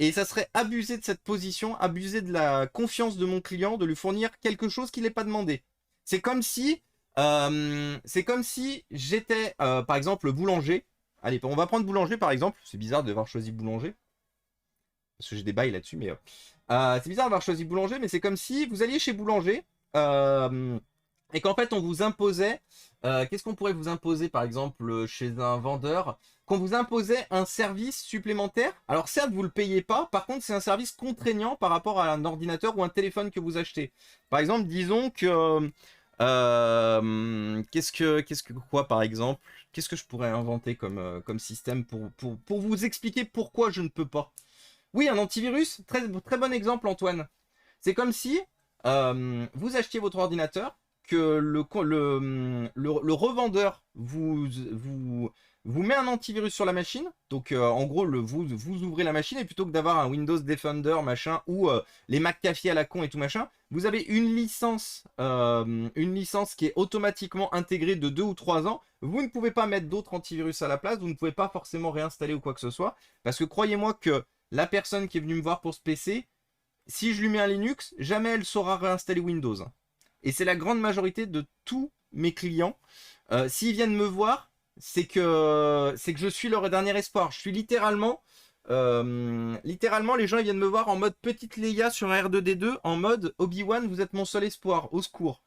Et ça serait abuser de cette position, abuser de la confiance de mon client, de lui fournir quelque chose qu'il n'est pas demandé. C'est comme si, j'étais, par exemple, boulanger. Allez, on va prendre boulanger par exemple. C'est bizarre d'avoir choisi boulanger. Parce que j'ai des bails là-dessus, mais... c'est bizarre d'avoir choisi boulanger, mais c'est comme si vous alliez chez boulanger et qu'en fait on vous imposait... Qu'est-ce qu'on pourrait vous imposer par exemple chez un vendeur? Qu'on vous imposait un service supplémentaire. Alors certes, vous ne le payez pas, par contre c'est un service contraignant par rapport à un ordinateur ou un téléphone que vous achetez. Par exemple, disons que... quoi par exemple? Qu'est-ce que je pourrais inventer comme système pour vous expliquer pourquoi je ne peux pas? Oui, un antivirus, très, très bon exemple Antoine. C'est comme si vous achetiez votre ordinateur, que le revendeur vous met un antivirus sur la machine. Donc en gros, vous ouvrez la machine et plutôt que d'avoir un Windows Defender machin ou les McAfee à la con et tout machin, vous avez une licence qui est automatiquement intégrée de 2 ou 3 ans. Vous ne pouvez pas mettre d'autres antivirus à la place, vous ne pouvez pas forcément réinstaller ou quoi que ce soit. Parce que croyez-moi que la personne qui est venue me voir pour ce PC, si je lui mets un Linux, jamais elle saura réinstaller Windows. Et c'est la grande majorité de tous mes clients. S'ils viennent me voir, c'est que je suis leur dernier espoir. Je suis littéralement, les gens ils viennent me voir en mode petite Leia sur un R2D2, en mode Obi-Wan, vous êtes mon seul espoir, au secours.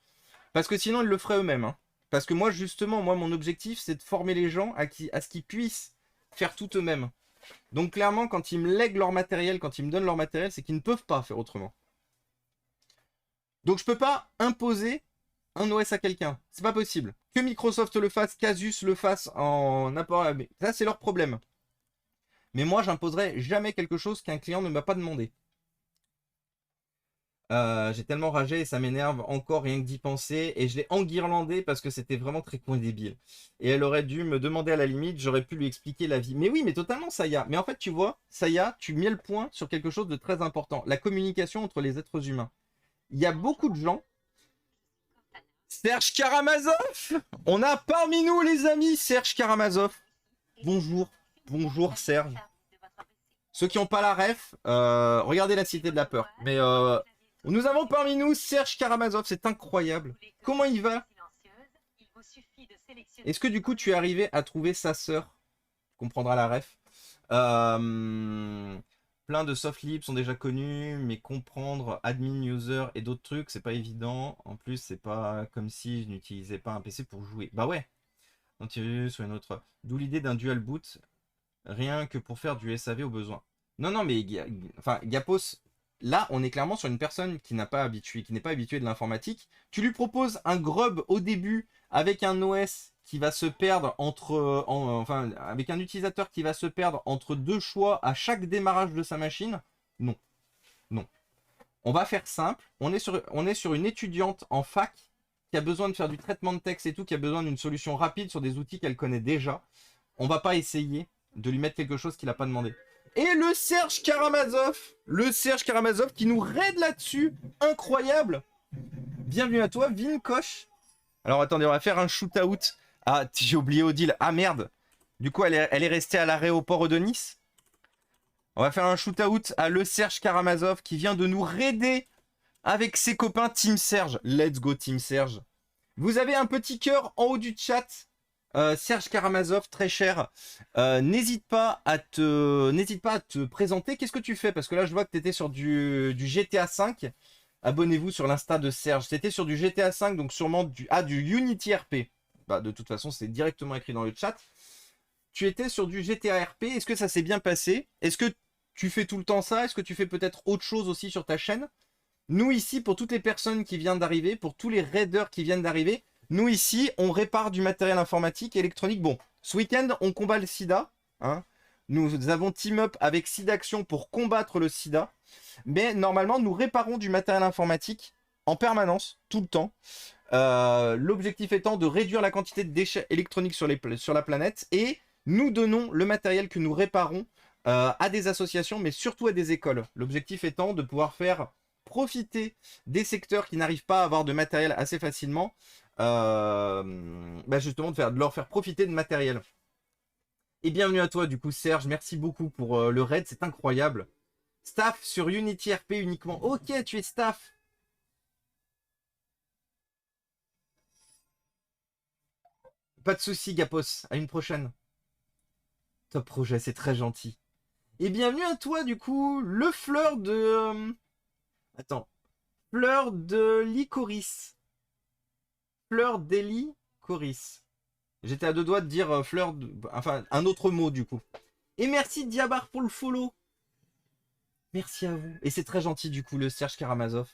Parce que sinon ils le feraient eux-mêmes. Hein. Parce que moi justement, mon objectif c'est de former les gens à ce qu'ils puissent faire tout eux-mêmes. Donc clairement, quand ils me lèguent leur matériel, quand ils me donnent leur matériel, c'est qu'ils ne peuvent pas faire autrement. Donc je peux pas imposer un OS à quelqu'un. C'est pas possible. Que Microsoft le fasse, qu'Asus le fasse en n'importe... Ça, c'est leur problème. Mais moi, j'imposerai jamais quelque chose qu'un client ne m'a pas demandé. J'ai tellement ragé et ça m'énerve encore rien que d'y penser. Et je l'ai enguirlandé parce que c'était vraiment très con et débile. Et elle aurait dû me demander à la limite, j'aurais pu lui expliquer la vie. Mais oui, mais totalement, Saya. Mais en fait, tu vois, Saya, tu mets le point sur quelque chose de très important. La communication entre les êtres humains. Il y a beaucoup de gens... Serge Karamazov! On a parmi nous, les amis, Serge Karamazov. Bonjour. Bonjour, Serge. Ceux qui n'ont pas la ref, regardez La Cité de la Peur. Mais nous avons parmi nous Serge Karamazov, c'est incroyable. Comment il va? Est-ce que du coup tu es arrivé à trouver sa sœur? Comprendra la ref. Plein de soft libs sont déjà connus, mais comprendre admin, user et d'autres trucs, c'est pas évident. En plus, c'est pas comme si je n'utilisais pas un PC pour jouer. Bah ouais. Antivirus ou une autre. D'où l'idée d'un dual boot, rien que pour faire du SAV au besoin. Non, non, mais enfin, Gapos, là, on est clairement sur une personne qui n'est pas habituée de l'informatique. Tu lui proposes un grub au début avec un OS qui va se perdre enfin, avec un utilisateur qui va se perdre entre deux choix à chaque démarrage de sa machine. Non, non. On va faire simple. On est sur une étudiante en fac qui a besoin de faire du traitement de texte et tout, qui a besoin d'une solution rapide sur des outils qu'elle connaît déjà. On va pas essayer de lui mettre quelque chose qu'il n'a pas demandé. Et le Serge Karamazov qui nous raide là-dessus, incroyable. Bienvenue à toi, Vinkosh. Alors attendez, on va faire un shoot-out. Ah, j'ai oublié Odile. Ah merde. Du coup, elle est restée à l'aéroport de Nice. On va faire un shoot-out à le Serge Karamazov qui vient de nous raider avec ses copains Team Serge. Let's go Team Serge. Vous avez un petit cœur en haut du chat. Serge Karamazov, très cher. N'hésite pas à te présenter. Qu'est-ce que tu fais? Parce que là, je vois que tu étais sur du GTA 5. Abonnez-vous sur l'insta de Serge. C'était sur du GTA 5, donc sûrement du Unity RP. Bah, de toute façon, c'est directement écrit dans le chat. Tu étais sur du GTA RP. Est-ce que ça s'est bien passé? Est-ce que tu fais tout le temps ça? Est-ce que tu fais peut-être autre chose aussi sur ta chaîne? Nous, ici, pour toutes les personnes qui viennent d'arriver, pour tous les raiders qui viennent d'arriver, nous, ici, on répare du matériel informatique et électronique. Bon, ce week-end, on combat le sida. Hein. Nous avons team up avec SIDAction pour combattre le sida. Mais normalement, nous réparons du matériel informatique en permanence, tout le temps. L'objectif étant de réduire la quantité de déchets électroniques sur la planète. Et nous donnons le matériel que nous réparons à des associations, mais surtout à des écoles. L'objectif étant de pouvoir faire profiter des secteurs qui n'arrivent pas à avoir de matériel assez facilement, justement de leur faire profiter de matériel. Et bienvenue à toi du coup Serge, merci beaucoup pour le raid, c'est incroyable. Staff sur Unity RP uniquement. Ok, tu es staff. Pas de soucis Gapos, à une prochaine. Top projet, c'est très gentil. Et bienvenue à toi du coup, le fleur de... Attends. Fleur de licorice. Fleur d'hélicoris. J'étais à deux doigts de dire fleur de... Enfin, un autre mot du coup. Et merci Diabar pour le follow. Merci à vous. Et c'est très gentil du coup, le Serge Karamazov.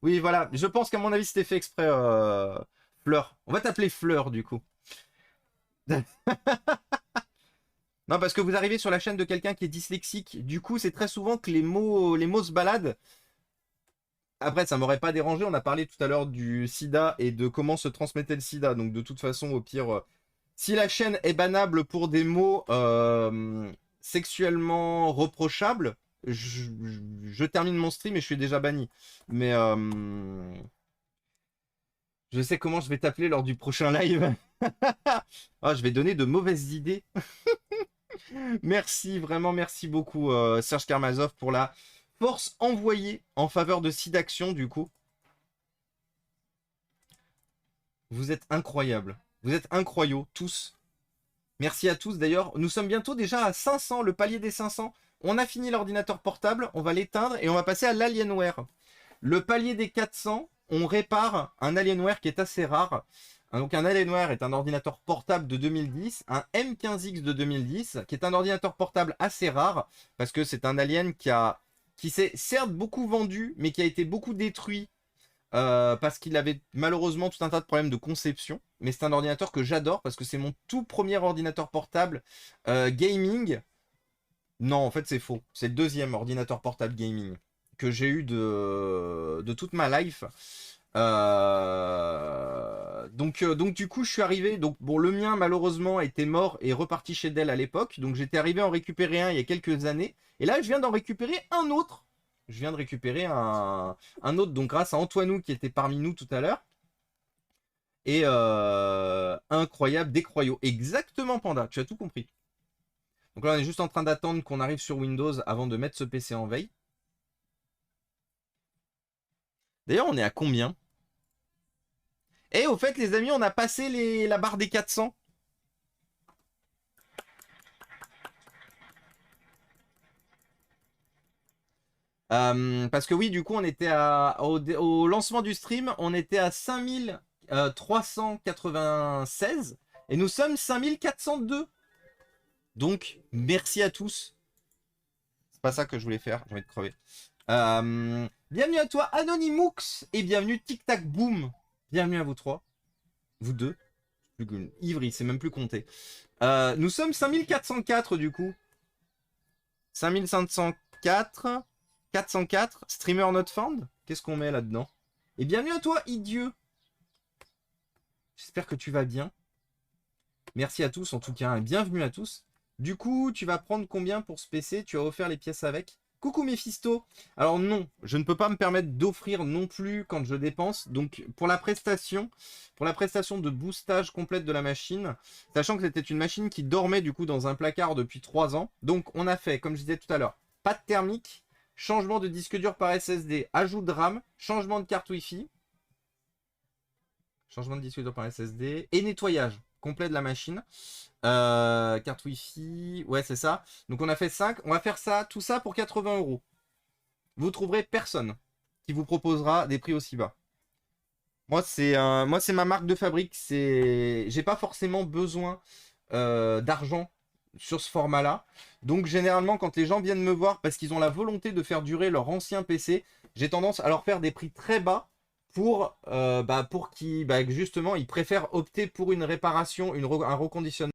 Oui, voilà. Je pense qu'à mon avis, c'était fait exprès. Fleur. On va t'appeler Fleur du coup. Non, parce que vous arrivez sur la chaîne de quelqu'un qui est dyslexique. Du coup, c'est très souvent que les mots se baladent. Après, ça m'aurait pas dérangé. On a parlé tout à l'heure du sida et de comment se transmettait le sida. Donc, de toute façon, au pire, si la chaîne est bannable pour des mots sexuellement reprochables, je termine mon stream et je suis déjà banni. Mais je sais comment je vais t'appeler lors du prochain live. Ah, je vais donner de mauvaises idées. Merci, vraiment merci beaucoup Serge Karmazov pour la force envoyée en faveur de SIDAction du coup. Vous êtes incroyables. Vous êtes incroyaux, tous. Merci à tous d'ailleurs. Nous sommes bientôt déjà à 500, le palier des 500. On a fini l'ordinateur portable, on va l'éteindre et on va passer à l'Alienware. Le palier des 400, on répare un Alienware qui est assez rare. Donc un Alienware est un ordinateur portable de 2010, un M15X de 2010, qui est un ordinateur portable assez rare, parce que c'est un Alien qui s'est certes beaucoup vendu, mais qui a été beaucoup détruit, parce qu'il avait malheureusement tout un tas de problèmes de conception. Mais c'est un ordinateur que j'adore, parce que c'est mon tout premier ordinateur portable gaming. Non, en fait c'est faux. C'est le deuxième ordinateur portable gaming que j'ai eu de toute ma life. Donc du coup je suis arrivé, donc bon le mien malheureusement était mort et reparti chez Dell à l'époque, donc j'étais arrivé à en récupérer un il y a quelques années, et là je viens d'en récupérer un autre, je viens de récupérer un autre, donc grâce à Antoinou qui était parmi nous tout à l'heure, et incroyable, décroyaux, exactement Panda, tu as tout compris. Donc là on est juste en train d'attendre qu'on arrive sur Windows avant de mettre ce PC en veille. D'ailleurs on est à combien ? Et au fait, les amis, on a passé la barre des 400. Parce que oui, du coup, on était au lancement du stream, on était à 5396 et nous sommes 5402. Donc, merci à tous. C'est pas ça que je voulais faire, j'ai envie de crever. Bienvenue à toi, Anonymous, et bienvenue Tic Tac Boom. Bienvenue à vous trois. Vous deux. Ivry, il sait même plus compter. Nous sommes 5404 du coup. 5504. 404. Streamer not found. Qu'est-ce qu'on met là-dedans? Et bienvenue à toi, idiot. J'espère que tu vas bien. Merci à tous en tout cas. Et bienvenue à tous. Du coup, tu vas prendre combien pour ce PC? Tu as offert les pièces avec? Coucou Mephisto. Alors non, je ne peux pas me permettre d'offrir non plus quand je dépense. Donc pour la prestation de boostage complète de la machine, sachant que c'était une machine qui dormait du coup dans un placard depuis 3 ans. Donc on a fait, comme je disais tout à l'heure, pas de thermique, changement de disque dur par SSD, ajout de RAM, changement de carte Wi-Fi, changement de disque dur par SSD et nettoyage complet de la machine. Carte Wi-Fi, ouais c'est ça. Donc on a fait 5, on va faire ça, tout ça pour 80 €. Vous trouverez personne qui vous proposera des prix aussi bas. Moi c'est ma marque de fabrique, j'ai pas forcément besoin d'argent sur ce format-là. Donc généralement quand les gens viennent me voir parce qu'ils ont la volonté de faire durer leur ancien PC, j'ai tendance à leur faire des prix très bas pour qu'ils justement ils préfèrent opter pour une réparation, un reconditionnement